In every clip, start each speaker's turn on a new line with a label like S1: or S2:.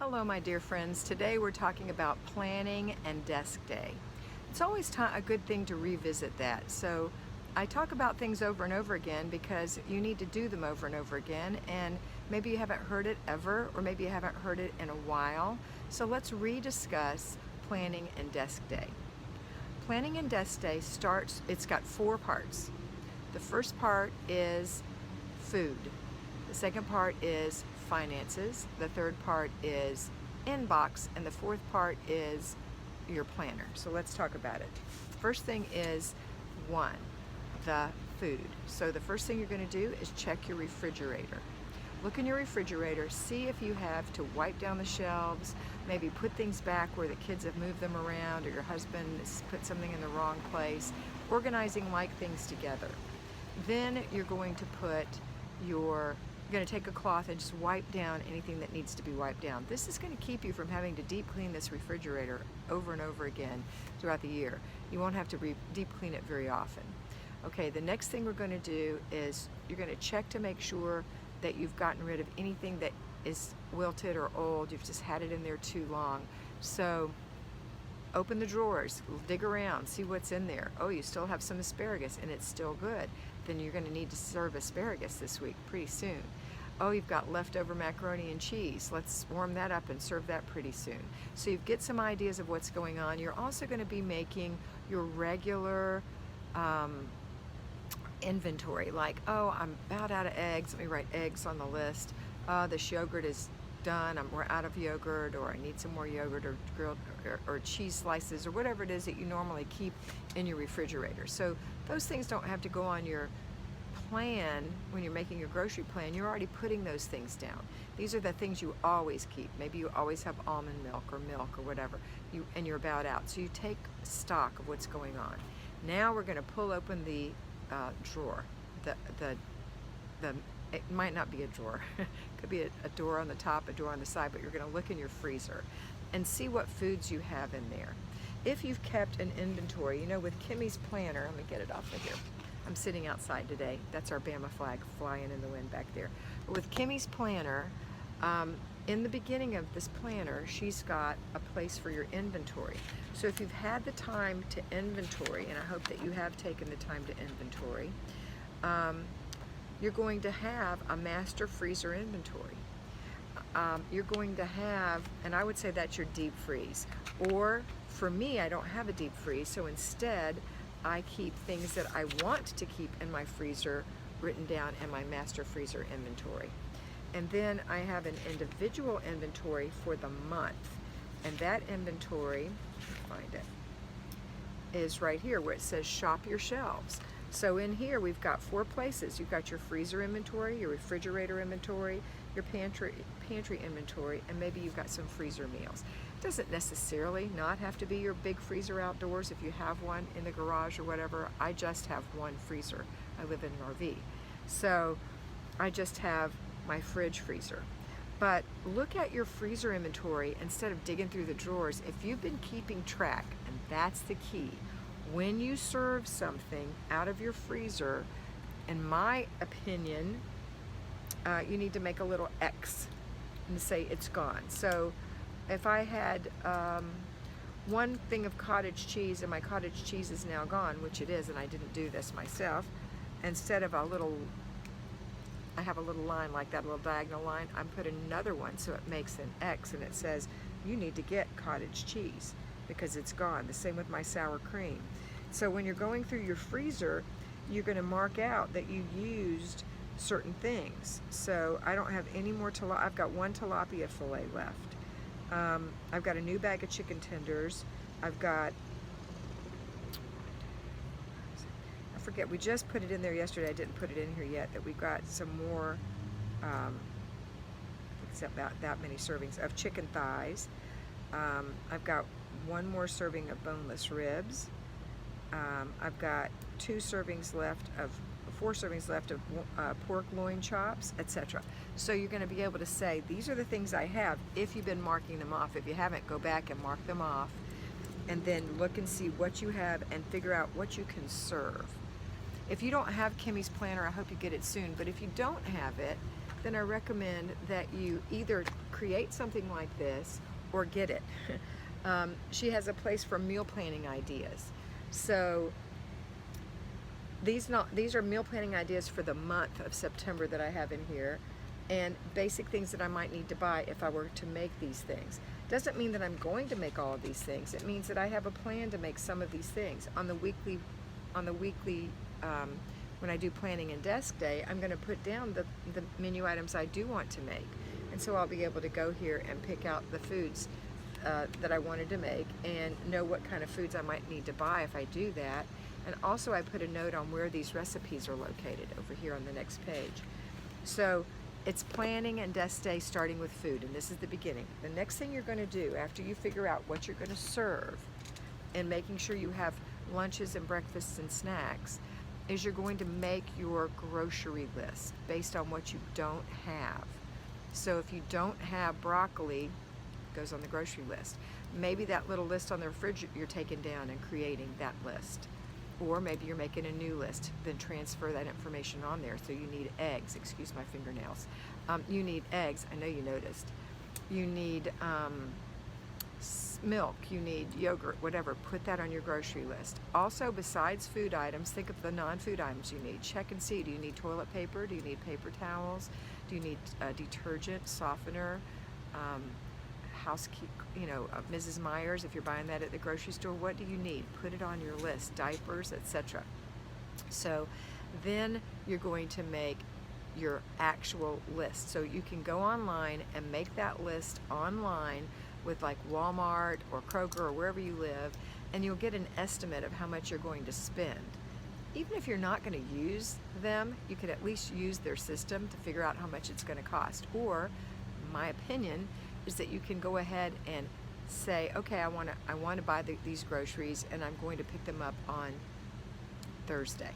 S1: Hello my dear friends. Today we're talking about planning and desk day. It's always a good thing to revisit that. So I talk about things over and over again because you need to do them over and over again, and maybe you haven't heard it ever, or maybe you haven't heard it in a while. So let's rediscuss planning and desk day. Planning and desk day it's got 4 parts. The first part is food. The second part is finances. The third part is inbox, and the fourth part is your planner. So let's talk about it. First thing is 1, the food. So the first thing you're going to do is check your refrigerator. Look in your refrigerator, see if you have to wipe down the shelves, maybe put things back where the kids have moved them around, or your husband has put something in the wrong place, organizing like things together. Then you're going to take a cloth and just wipe down anything that needs to be wiped down. This is going to keep you from having to deep clean this refrigerator over and over again throughout the year. You won't have to deep clean it very often. Okay, the next thing we're going to do is you're going to check to make sure that you've gotten rid of anything that is wilted or old. You've just had it in there too long. So open the drawers, dig around, see what's in there. Oh, you still have some asparagus and it's still good. Then you're going to need to serve asparagus this week pretty soon. Oh, you've got leftover macaroni and cheese. Let's warm that up and serve that pretty soon. So you get some ideas of what's going on. You're also going to be making your regular inventory, like, oh, I'm about out of eggs. Let me write eggs on the list. This yogurt is done. We're out of yogurt, or I need some more yogurt, or grilled or cheese slices, or whatever it is that you normally keep in your refrigerator. So those things don't have to go on your plan when you're making your grocery plan. You're already putting those things down. These are the things you always keep. Maybe you always have almond milk or whatever, and you're about out. So you take stock of what's going on. Now we're going to pull open the drawer. It might not be a drawer. It could be a door on the top, a door on the side, but you're going to look in your freezer and see what foods you have in there. If you've kept an inventory, you know, with Kimmy's planner, let me get it off of here. I'm sitting outside today. That's our Bama flag flying in the wind back there. But with Kimmy's planner, in the beginning of this planner, she's got a place for your inventory. So if you've had the time to inventory, and I hope that you have taken the time to inventory, you're going to have a master freezer inventory. You're going to have, and I would say that's your deep freeze. Or for me, I don't have a deep freeze, so instead I keep things that I want to keep in my freezer written down in my master freezer inventory. And then I have an individual inventory for the month. And that inventory, find it, is right here where it says shop your shelves. So in here we've got 4 places. You've got your freezer inventory, your refrigerator inventory, your pantry inventory, and maybe you've got some freezer meals. It doesn't necessarily not have to be your big freezer outdoors if you have one in the garage or whatever. I just have one freezer. I live in an RV. So I just have my fridge freezer. But look at your freezer inventory instead of digging through the drawers. If you've been keeping track, and that's the key, when you serve something out of your freezer, in my opinion, you need to make a little X and say it's gone. So if I had 1 thing of cottage cheese and my cottage cheese is now gone, which it is, and I didn't do this myself, instead of I have a little line like that, a little diagonal line, I put another one so it makes an X and it says you need to get cottage cheese because it's gone. The same with my sour cream. So when you're going through your freezer, you're going to mark out that you used certain things. So I don't have any more tilapia. I've got 1 tilapia fillet left. I've got a new bag of chicken tenders. I've got, I forget, we just put it in there yesterday. I didn't put it in here yet, that we've got some more, except that many servings of chicken thighs. I've got 1 more serving of boneless ribs. I've got 4 servings left of pork loin chops, etc. So you're going to be able to say, these are the things I have, if you've been marking them off. If you haven't, go back and mark them off, and then look and see what you have and figure out what you can serve. If you don't have Kimmy's planner, I hope you get it soon, but if you don't have it, then I recommend that you either create something like this or get it. She has a place for meal planning ideas. So these are meal planning ideas for the month of September that I have in here, and basic things that I might need to buy if I were to make these things. Doesn't mean that I'm going to make all of these things. It means that I have a plan to make some of these things. On the weekly when I do planning and desk day, I'm going to put down the menu items I do want to make. And so I'll be able to go here and pick out the foods that I wanted to make and know what kind of foods I might need to buy if I do that. And also I put a note on where these recipes are located over here on the next page. So it's planning and desk day starting with food, and this is the beginning. The next thing you're going to do after you figure out what you're going to serve and making sure you have lunches and breakfasts and snacks is you're going to make your grocery list based on what you don't have. So if you don't have broccoli, it goes on the grocery list. Maybe that little list on the fridge you're taking down and creating that list. Or maybe you're making a new list, then transfer that information on there. So you need eggs, excuse my fingernails. You need eggs, I know you noticed. You need milk, you need yogurt, whatever. Put that on your grocery list. Also, besides food items, think of the non-food items you need. Check and see, do you need toilet paper? Do you need paper towels? Do you need detergent, softener, Mrs. Meyer's, if you're buying that at the grocery store, what do you need? Put it on your list. Diapers, etc. So then you're going to make your actual list. So you can go online and make that list online with like Walmart or Kroger or wherever you live, and you'll get an estimate of how much you're going to spend. Even if you're not going to use them, you could at least use their system to figure out how much it's going to cost. Or, my opinion is that you can go ahead and say, okay, I want to buy these groceries, and I'm going to pick them up on Thursday.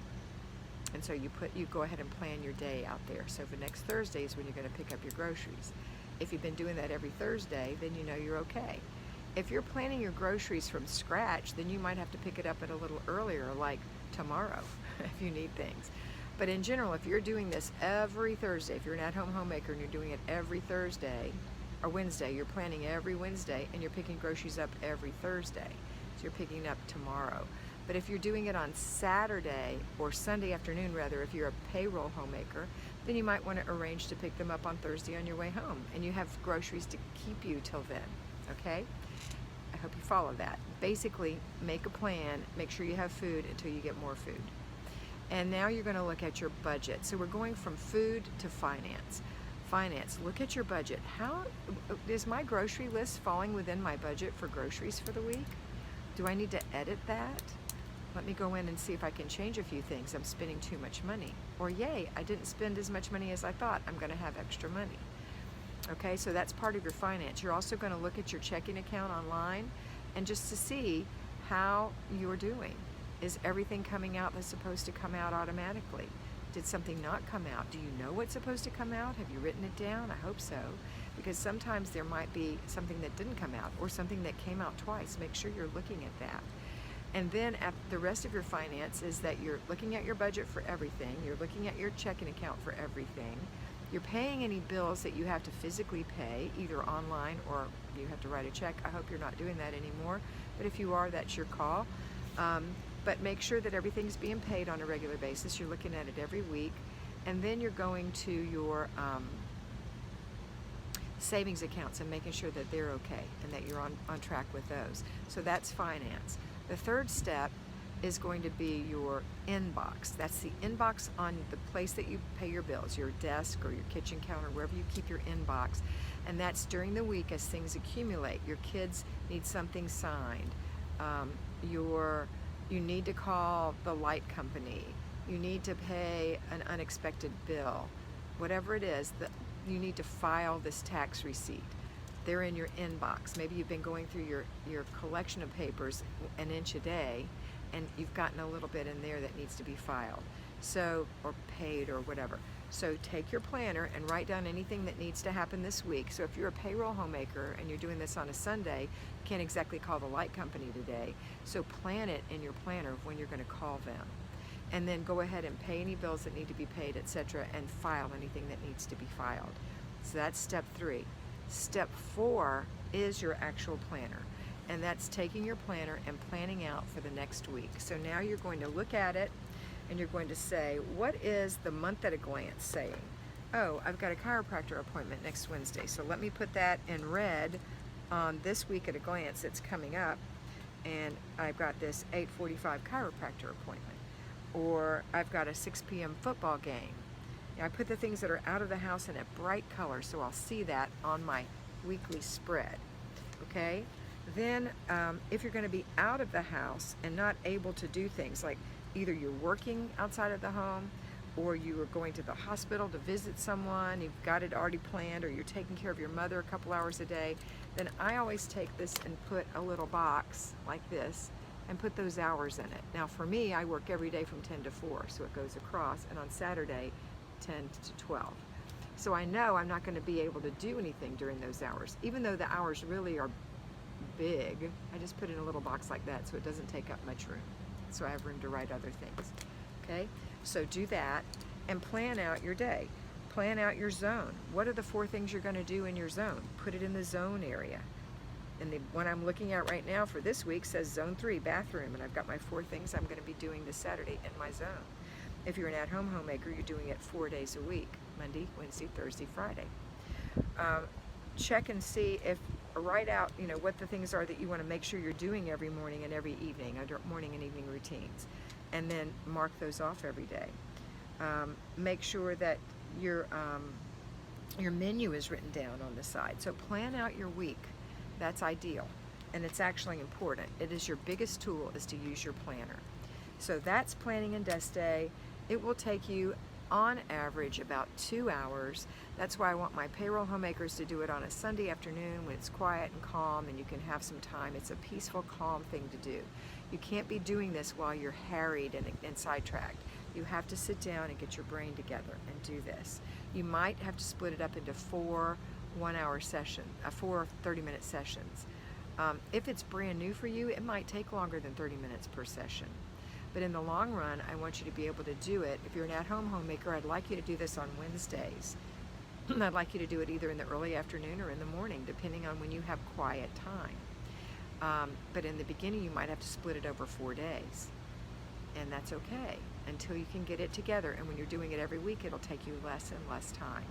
S1: And so you go ahead and plan your day out there. So for next Thursday is when you're going to pick up your groceries. If you've been doing that every Thursday, then you know you're okay. If you're planning your groceries from scratch, then you might have to pick it up at a little earlier, like tomorrow, if you need things. But in general, if you're doing this every Thursday, if you're an at-home homemaker and you're doing it every Thursday or Wednesday, you're planning every Wednesday and you're picking groceries up every Thursday. So you're picking up tomorrow. But if you're doing it on Saturday or Sunday afternoon, rather, if you're a payroll homemaker, then you might want to arrange to pick them up on Thursday on your way home, and you have groceries to keep you till then, okay? I hope you follow that. Basically, make a plan, make sure you have food until you get more food. And now you're going to look at your budget. So we're going from food to finance. Finance, look at your budget. How is my grocery list falling within my budget for groceries for the week? Do I need to edit that? Let me go in and see if I can change a few things. I'm spending too much money. Or yay, I didn't spend as much money as I thought. I'm going to have extra money. Okay, so that's part of your finance. You're also going to look at your checking account online and just to see how you're doing. Is everything coming out that's supposed to come out automatically? Did something not come out? Do you know what's supposed to come out? Have you written it down? I hope so. Because sometimes there might be something that didn't come out or something that came out twice. Make sure you're looking at that. And then at the rest of your finance is that you're looking at your budget for everything. You're looking at your checking account for everything. You're paying any bills that you have to physically pay, either online or you have to write a check. I hope you're not doing that anymore. But if you are, that's your call. But make sure that everything's being paid on a regular basis. You're looking at it every week. And then you're going to your savings accounts and making sure that they're okay and that you're on track with those. So that's finance. The third step is going to be your inbox. That's the inbox on the place that you pay your bills, your desk or your kitchen counter, wherever you keep your inbox. And that's during the week as things accumulate. Your kids need something signed. You need to call the light company. You need to pay an unexpected bill. Whatever it is, you need to file this tax receipt. They're in your inbox. Maybe you've been going through your collection of papers an inch a day, and you've gotten a little bit in there that needs to be filed, so, or paid or whatever. So take your planner and write down anything that needs to happen this week. So if you're a payroll homemaker and you're doing this on a Sunday, you can't exactly call the light company today. So plan it in your planner of when you're going to call them. and then go ahead and pay any bills that need to be paid, etc., and file anything that needs to be filed. So that's step 3. Step 4 is your actual planner, and that's taking your planner and planning out for the next week. So now you're going to look at it and you're going to say, what is the month at a glance saying? Oh, I've got a chiropractor appointment next Wednesday, so let me put that in red on this week at a glance that's coming up, and I've got this 8:45 chiropractor appointment, or I've got a 6 p.m. football game. I put the things that are out of the house in a bright color so I'll see that on my weekly spread. Okay? Then if you're going to be out of the house and not able to do things, like either you're working outside of the home, or you are going to the hospital to visit someone, you've got it already planned, or you're taking care of your mother a couple hours a day, then I always take this and put a little box like this and put those hours in it. Now for me, I work every day from 10 to 4, so it goes across, and on Saturday, 10 to 12. So I know I'm not going to be able to do anything during those hours. Even though the hours really are big, I just put in a little box like that so it doesn't take up much room. So I have room to write other things. Okay? So do that and plan out your day. Plan out your zone. What are the 4 things you're going to do in your zone? Put it in the zone area. And the one I'm looking at right now for this week says Zone 3, bathroom, and I've got my 4 things I'm going to be doing this Saturday in my zone. If you're an at-home homemaker, you're doing it 4 days a week, Monday, Wednesday, Thursday, Friday. Check and see if, write out, what the things are that you want to make sure you're doing every morning and every evening, under morning and evening routines, and then mark those off every day. Make sure that your menu is written down on the side. So plan out your week. That's ideal, and it's actually important. It is your biggest tool, is to use your planner. So that's planning and desk day. It will take you on average about 2 hours. That's why I want my payroll homemakers to do it on a Sunday afternoon when it's quiet and calm and you can have some time. It's a peaceful, calm thing to do. You can't be doing this while you're harried and sidetracked. You have to sit down and get your brain together and do this. You might have to split it up into 4 one-hour sessions, 4 30-minute sessions. If it's brand new for you, it might take longer than 30 minutes per session. But in the long run, I want you to be able to do it. If you're an at-home homemaker, I'd like you to do this on Wednesdays. I'd like you to do it either in the early afternoon or in the morning, depending on when you have quiet time. But in the beginning, you might have to split it over 4 days. And that's okay until you can get it together. And when you're doing it every week, it'll take you less and less time.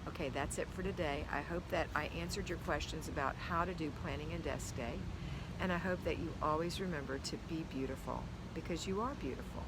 S1: Okay, that's it for today. I hope that I answered your questions about how to do planning and desk day. And I hope that you always remember to be beautiful, because you are beautiful.